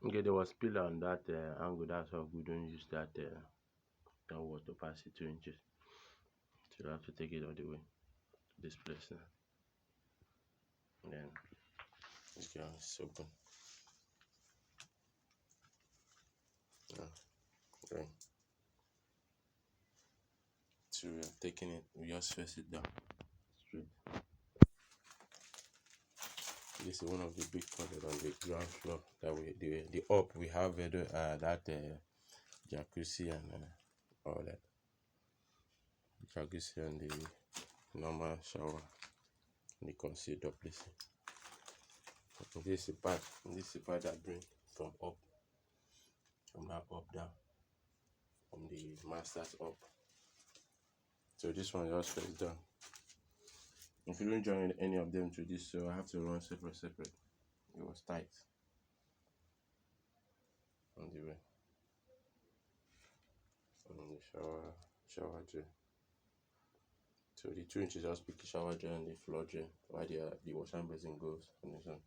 Okay, there was pillar on that angle. That's how we don't use that wall to pass it 2 inches. So you have to take it all the way to this place now. Then this girl is open. Now, okay. So we have taken it. We just face it down straight. This is one of the big closet on the ground floor. That the up we have that jacuzzi and all that. Jacuzzi and the normal shower and the concealed place. This is the part that bring from that up down, from the masters up. So this one just face down. If you don't join any of them to this, so I have to run separate. It was tight on the way. And the shower gel. So the 2 inches just pick the shower gel and the floor gel, while the wash hand basin goes on this one.